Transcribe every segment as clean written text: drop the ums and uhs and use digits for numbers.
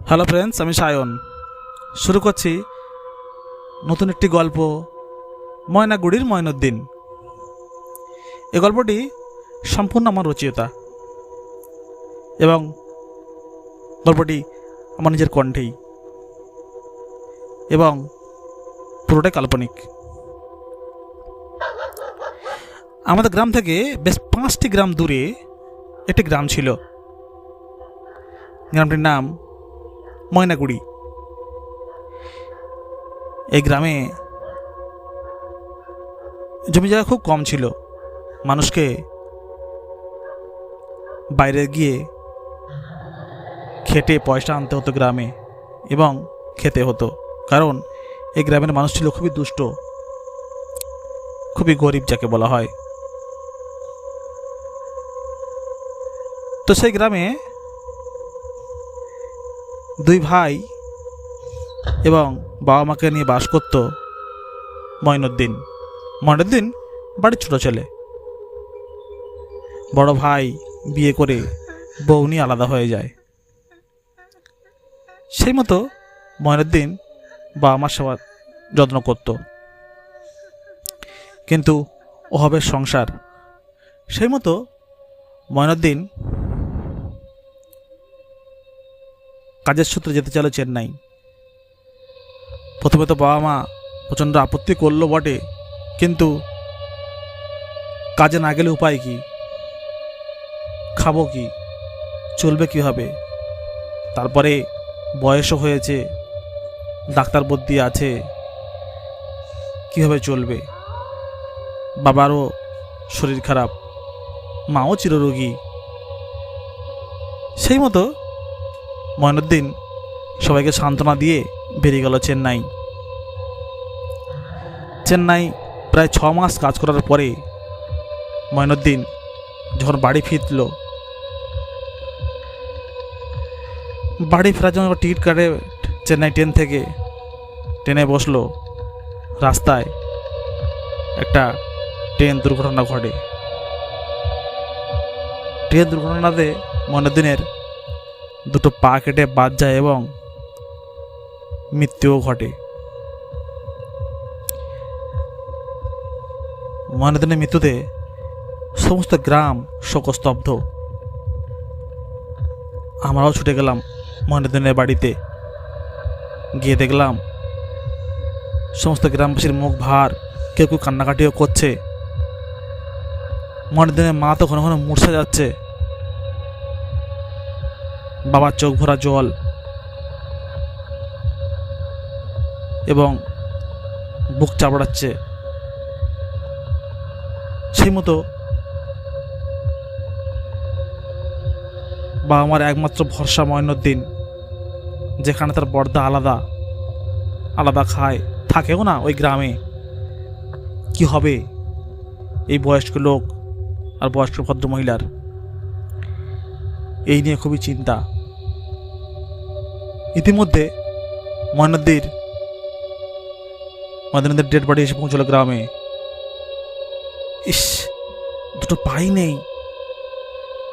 Hello friends, আমি সায়ন। শুরু করছি নতুন একটি গল্প, ময়নাগুড়ির ময়নুদ্দিন। এই গল্পটি সম্পূর্ণ আমার রচয়িতা এবং গল্পটি আমার নিজের কণ্ঠেই এবং পুরোটাই কাল্পনিক। আমাদের গ্রাম থেকে বেশ 5টি গ্রাম দূরে একটি গ্রাম ছিল। গ্রামটির নাম ময়নাগুড়ি। এই গ্রামে জমি জায়গা খুব কম ছিল। মানুষকে বাইরে গিয়ে খেটে পয়সা আনতে হতো গ্রামে এবং খেতে হতো, কারণ এই গ্রামের মানুষ ছিল খুবই দুষ্ট, খুবই গরিব যাকে বলা হয়। তো সেই গ্রামে দুই ভাই এবং বাবা মাকে নিয়ে বাস করত ময়নুদ্দিন। ময়নুদ্দিন বাড়ির ছোট ছেলে। বড় ভাই বিয়ে করে বউ নিয়ে আলাদা হয়ে যায়। সেই মতো ময়নুদ্দিন বাবা মার সেবা যত্ন করত, কিন্তু অভাবের সংসার। সেই মতো ময়নুদ্দিন কাজের সূত্রে যেতে চাইল চেন্নাই। প্রথমে তো বাবা মা প্রচণ্ড আপত্তি করলো বটে, কিন্তু কাজে না গেলে উপায় কি? খাবো কি? চলবে কীভাবে? তারপরে বয়সও হয়েছে, ডাক্তার বুদ্ধি আছে, কীভাবে চলবে? বাবারও শরীর খারাপ, মাও চিররোগী। সেই মতো ময়নুদ্দিন সবাইকে সান্ত্বনা দিয়ে বেরিয়ে গেল চেন্নাই। চেন্নাই প্রায় 6 মাস কাজ করার পরে ময়নুদ্দিন যখন বাড়ি ফিরল, বাড়ি ফেরার জন্য টিকিট কাটে চেন্নাই ট্রেন থেকে। ট্রেনে বসলো, রাস্তায় একটা ট্রেন দুর্ঘটনা ঘটে। ট্রেন দুর্ঘটনাতে ময়নুদ্দিনের দুটো পা কেটে বাদ যায় এবং মৃত্যুও ঘটে। ময়নুদ্দিনের মৃত্যুতে সমস্ত গ্রাম শোকস্তব্ধ। আমরাও ছুটে গেলাম ময়নুদ্দিনের বাড়িতে। গিয়ে দেখলাম সমস্ত গ্রামবাসীর মুখ ভার, কেউ কেউ কান্নাকাটিও করছে। ময়নুদ্দিনের মা তো ঘন ঘন মূর্ছা যাচ্ছে, বাবার চোখ ভরা জল এবং বুক চাপড়াচ্ছে। সেই মতো বাবা মার একমাত্র ভরসা ময়নুদ্দিন, যেখানে তার বড়দা আলাদা আলাদা খায়, থাকেও না ওই গ্রামে। কি হবে এই বয়স্ক লোক আর বয়স্ক ভদ্র মহিলার? এই নিয়ে খুবই চিন্তা। ইতিমধ্যে ময়নুদ্দিনের ডেড বডি এসে পৌঁছলো গ্রামে। ইস, দুটো পাই নেই,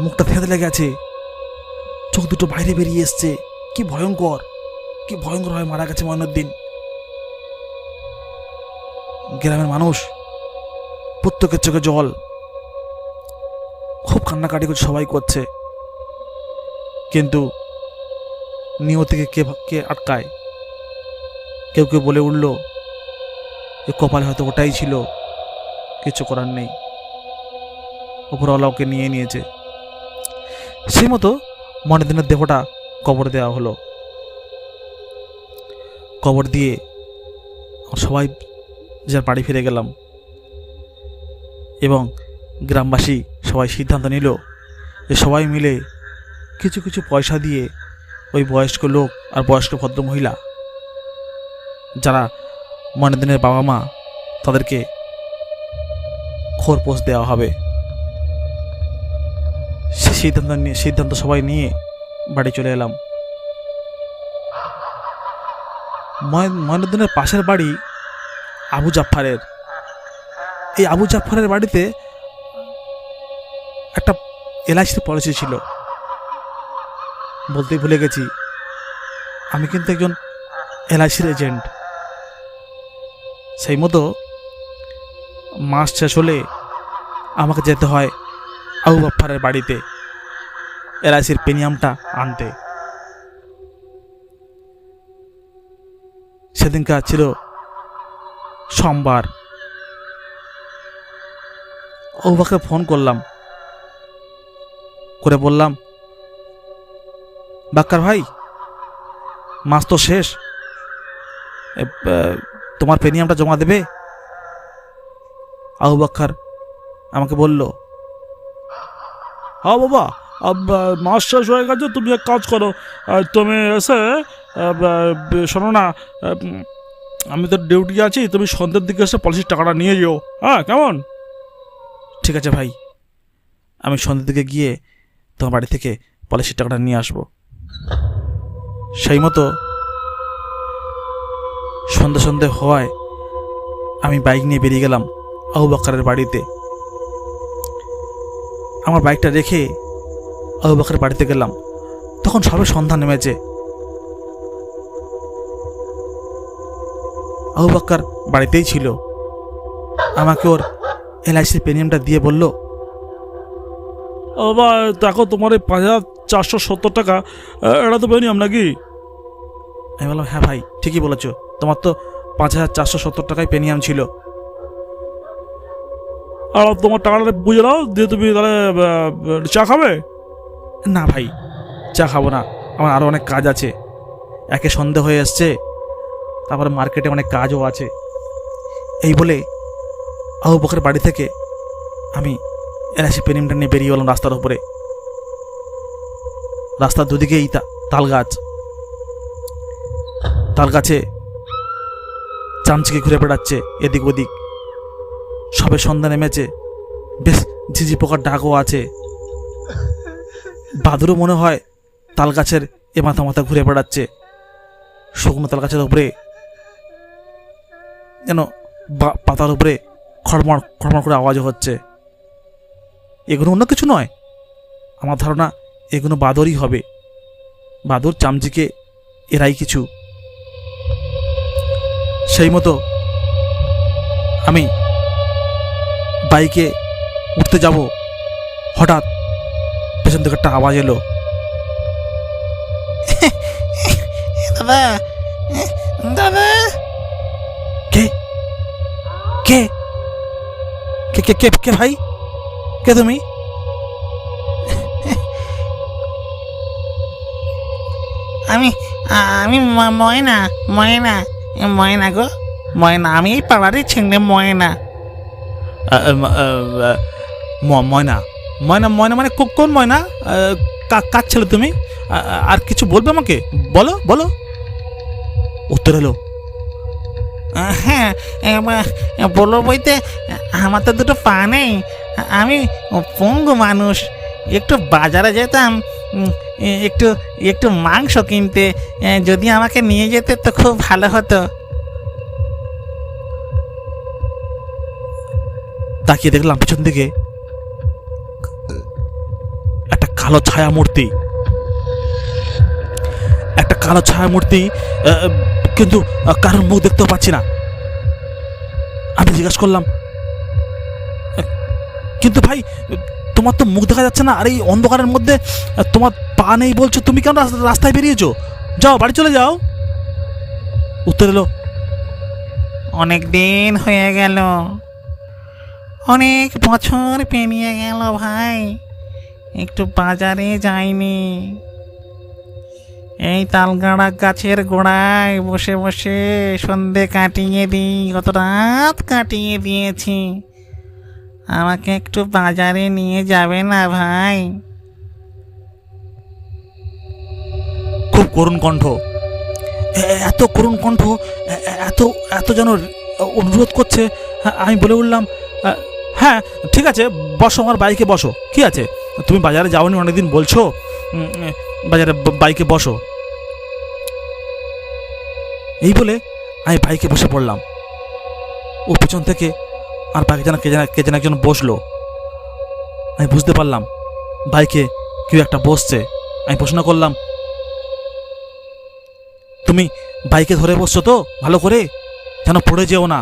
মুখটা থেঁতলে গেছে, চোখ দুটো বাইরে বেরিয়ে এসছে। কি ভয়ঙ্কর, কি ভয়ঙ্কর ভাবে মারা গেছে ময়নুদ্দিন। গ্রামের মানুষ প্রত্যেকের চোখে জল, খুব কান্নাকাটি করছে, সবাই করছে। কিন্তু নিয়তিকে কে আটকায়? কেউ কেউ বলে উঠল, এ কপালে হয়তো ওটাই ছিল, কিছু করার নেই, উপরওয়ালা ওকে নিয়ে নিয়েছে। সেই মতো ময়নুদ্দিনের দেহটা কবর দেওয়া হলো। কবর দিয়ে সবাই যার বাড়ি ফিরে গেলাম এবং গ্রামবাসী সবাই সিদ্ধান্ত নিল যে সবাই মিলে কিছু কিছু পয়সা দিয়ে ওই বয়স্ক লোক আর বয়স্ক ভদ্রমহিলা যারা ময়নুদ্দিনের বাবা মা, তাদেরকে খোরপোশ দেওয়া হবে। সে সিদ্ধান্ত সবাই নিয়ে বাড়ি চলে এলাম। ময়নুদ্দিনের পাশের বাড়ি আবু জাফারের। এই আবু জাফারের বাড়িতে একটা এলআইসির পলিসি ছিল। বলতেই ভুলে গেছি, আমি কিন্তু একজন এলআইসির এজেন্ট। সেই মতো মাস শেষ হলে আমাকে যেতে হয় আবু বাপ্পারের বাড়িতে এলআইসির প্রিমিয়ামটা আনতে। সেদিনকার ছিল সোমবার। আবু বাক্কারকে ফোন করলাম, করে বললাম, বাক্কার ভাই, মাস তো শেষ, তোমার প্রিমিয়ামটা জমা দেবে? আবু বাক্কার আমাকে বলল, হ্যাঁ বাবা, মাস শেষ হয়ে গেছে, তুমি এক কাজ করো, তুমি এসে শোনো না, আমি তো ডিউটি আছি, তুমি সন্ধ্যের দিকে এসে পলিসির টাকাটা নিয়ে যেও, হ্যাঁ কেমন? ঠিক আছে ভাই, আমি সন্ধ্যের দিকে গিয়ে তোমার বাড়ি থেকে পলিসির টাকাটা নিয়ে আসবো। সেই মতো সন্ধ্যে সন্ধ্যে হওয়ায় আমি বাইক নিয়ে বেরিয়ে গেলাম আবু বাক্কারের বাড়িতে। আমার বাইকটা রেখে আবু বাক্কারের বাড়িতে গেলাম। তখন সবে সন্ধ্যা নেমেছে। আবু বাক্কার বাড়িতেই ছিল। আমাকে ওর এলআইসির প্রিমিয়ামটা দিয়ে বলল, ও বা দেখো, তোমার এই 5,470 টাকা, এটা তো প্রিমিয়াম নাকি? আমি বললাম, হ্যাঁ ভাই, ঠিকই বলেছো, তোমার তো 5,470 টাকায় প্রিমিয়াম ছিল। আর তোমার টাকাটা বুঝে নাও, দিয়ে তুমি তাহলে চা খাবে? না ভাই, চা খাবো না, আমার আরও অনেক কাজ আছে। একে সন্ধে হয়ে এসছে, তারপরে মার্কেটে অনেক কাজও আছে। এই বলে আবু বকরের বাড়ি থেকে আমি এলআইসি প্রিমিয়ামটা নিয়ে বেরিয়ে গেলাম রাস্তার উপরে। রাস্তার দুদিকেই তাল গাছ। তাল গাছে চামচিকে ঘুরে বেড়াচ্ছে এদিক ওদিক। সবে সন্ধ্যা নেমেছে, বেশ ঝিঝি পোকার ডাকও আছে। বাদুরও মনে হয় তাল গাছের এ মাথা মাথা ঘুরে বেড়াচ্ছে। শুকনো তাল গাছের উপরে যেন পাতার উপরে খড়মড় খড়মড় করে আওয়াজ হচ্ছে। এগুলো অন্য কিছু নয়, আমার ধারণা এগুলো বাদরই হবে। বাদর, চামচিকে, এরাই কিছু। সেই মতো আমি বাইকে উঠতে যাব, হঠাৎ পেছন থেকে একটা আওয়াজ এলো, দাদা, দাদা। কে কে কে কে কে কে ভাই, কে তুমি? আমি আমি ময়না, ময়না, ময়না গো, ময়না। আমি এই পাড়ারই ছেলে, ময়না। ময়না? ময়না ময়না মানে কোন ময়না? কার ছেলে তুমি? আর কিছু বলবে আমাকে? বলো বলো। উত্তর এলো, হ্যাঁ, বলো বইতে, আমার তো দুটো পা নেই, আমি পঙ্গু মানুষ। একটু বাজারে যেতাম একটু একটু মাংস কিনতে, যদি আমাকে নিয়ে যেতে তো খুব ভালো হতো। তাকিয়ে দেখলাম পিছন দিকে একটা কালো ছায়া মূর্তি। একটা কালো ছায়া মূর্তি, কিন্তু কারোর মুখ দেখতেও পাচ্ছি না। আমি জিজ্ঞাসা করলাম, কিন্তু ভাই, তোমার তো মুখ দেখা যাচ্ছে না, আর এই অন্ধকারের মধ্যে তোমার পা নেই বলছো, তুমি কেন রাস্তায় বেরিয়েছো? যাও, বাড়ি চলে যাও। উত্তর এলো, অনেক দিন হয়ে গেল, অনেক বছর পেরিয়ে গেল ভাই, একটু বাজারে যাইনি। এই তালগাড়া গাছের গোড়ায় বসে বসে সন্ধে কাটিয়ে দিই, কত রাত কাটিয়ে দিয়েছি। আমাকে একটু বাজারে নিয়ে যাবে না ভাই? খুব করুণ কণ্ঠ, এত করুণ কণ্ঠ, এত এত যেন অনুরোধ করছে। আমি বলে উঠলাম, হ্যাঁ ঠিক আছে, বসো, আমার বাইকে বসো। কি আছে, তুমি বাজারে যাওনি অনেকদিন বলছো, বাজারে বাইকে বসো। এই বলে আমি বাইকে বসে পড়লাম। ও পিছন থেকে আর বাইকে যেন কে যেন একজন বসলো। আমি বুঝতে পারলাম বাইকে কেউ একটা বসছে। আমি প্রশ্ন করলাম, তুমি বাইকে ধরে বসছো তো ভালো করে, যেন পড়ে যেও না।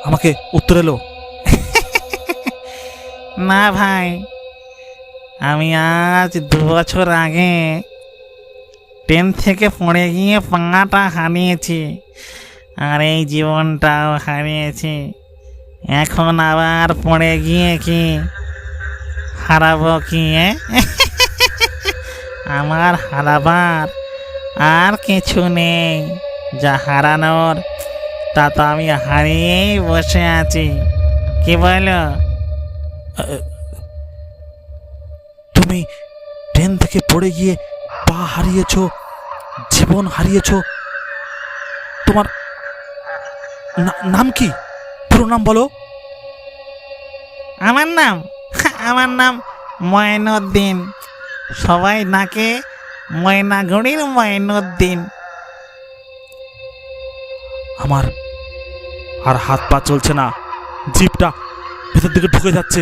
আমাকে উত্তর এলো, না ভাই, আমি আজ 2 বছর আগে ট্রেন থেকে পড়ে গিয়ে পাটা হারিয়েছি, আর এই জীবনটাও হারিয়েছি। এখন আবার পড়ে গিয়ে কি হারাবো কি? আমার হারাবার আর কিছু নেই, যা হারানোর তা তো আমি হারিয়েই বসে আছি। কি বলো? তুমি ট্রেন থেকে পড়ে গিয়ে পা হারিয়েছো, জীবন হারিয়েছো। তোমার নাম কি? পুরো নাম বলো। আমার নাম ময়নুদ্দিন। সবাই নাকে ময়নাগুড়ির ময়নুদ্দিন। আমার আর হাত পা চলছে না, জিপটা ভেতর দিকে ঢুকে যাচ্ছে।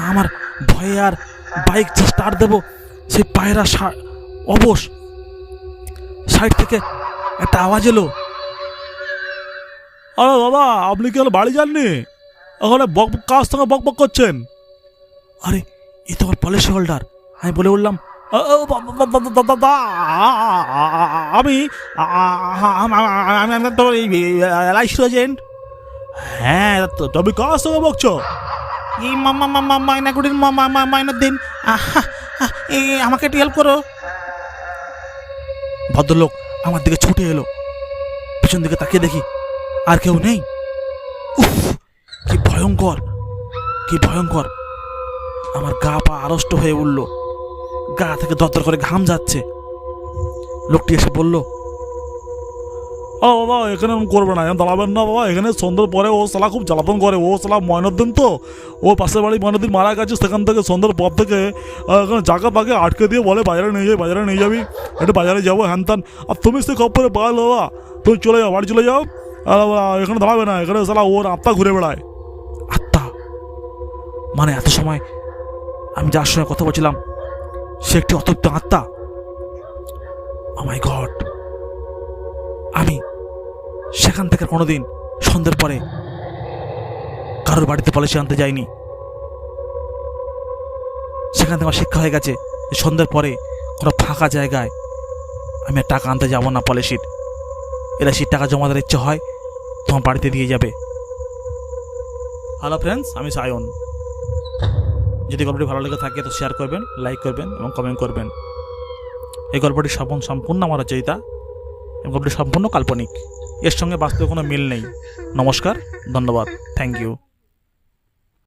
আমার ভয়ে আর বাইক যে স্টার্ট দেবো, সেই পায়রা অবশ। সাইড থেকে একটা আওয়াজ এলো, আরে দাদা, আপনি কি বাড়ি যাননি? ওখানে কার সঙ্গে বক বক করছেন? আরে এ তো আমার পলিসি হোল্ডার। আমি বলে উঠলাম, দাদা, আমি তোর এলআইসি এজেন্ট। হ্যাঁ, তুমি কার সঙ্গে বকছো? এই ময়নাগুড়ির ময়নুদ্দিন। এই আমাকে একটু হেল্প করো। ভদ্রলোক আমার দিকে ছুটে এলো। পিছন দিকে তাকিয়ে দেখি আর কেউ নেই। উফ, কি ভয়ঙ্কর, কি ভয়ঙ্কর! আমার গা পা আড়ষ্ট হয়ে উঠল, গা থেকে দরদর করে ঘাম যাচ্ছে। লোকটি এসে বলল, ও বাবা, এখানে করবে না, দাঁড়াবেন না বাবা। এখানে সন্ধ্যার পরে ও শালা খুব জ্বালাতন করে। ও শালা ময়নুদ্দিন তো, ও পাশের বাড়ি ময়নুদ্দিন মারা গেছে, সেখান থেকে সন্ধ্যার পর থেকে এখানে জায়গা পাকে আটকে দিয়ে বলে বাজারে নিয়ে যাই, বাজারে নিয়ে যাবি, একটু বাজারে যাবো হ্যান ত্যান। আর তুমি সে খবরে পাল বাবা, তুমি চলে যাও, বাড়ি চলে যাও। আর এখানে দাঁড়াবে না, এখানে শালা ওর আত্মা ঘুরে বেড়ায়। আত্মা মানে এত সময় আমি যার সঙ্গে কথা বলছিলাম সে একটি অতৃপ্ত আত্মা। ও মাই গড! আমি সেখান থেকে কোনোদিন সন্ধ্যের পরে কারোর বাড়িতে পলিসি আনতে যাইনি। সেখান থেকে আমার শিক্ষা হয়ে গেছে যে সন্ধ্যের পরে কোনো ফাঁকা জায়গায় আমি আর টাকা আনতে যাব না পলিসির। এলআইসির টাকা জমা দেওয়ার ইচ্ছে হয় তোমার বাড়িতে দিয়ে যাবে। হ্যালো ফ্রেন্ডস, আমি সায়ন। যদি গল্পটি ভালো লেগে থাকে তো শেয়ার করবেন, লাইক করবেন এবং কমেন্ট করবেন। এই গল্পটি সম্পূর্ণ আমার রচয়িতা এবং গল্পটি সম্পূর্ণ কাল্পনিক। এর সঙ্গে বাস্তবে কোনো মিল নেই। নমস্কার, ধন্যবাদ, থ্যাংক ইউ।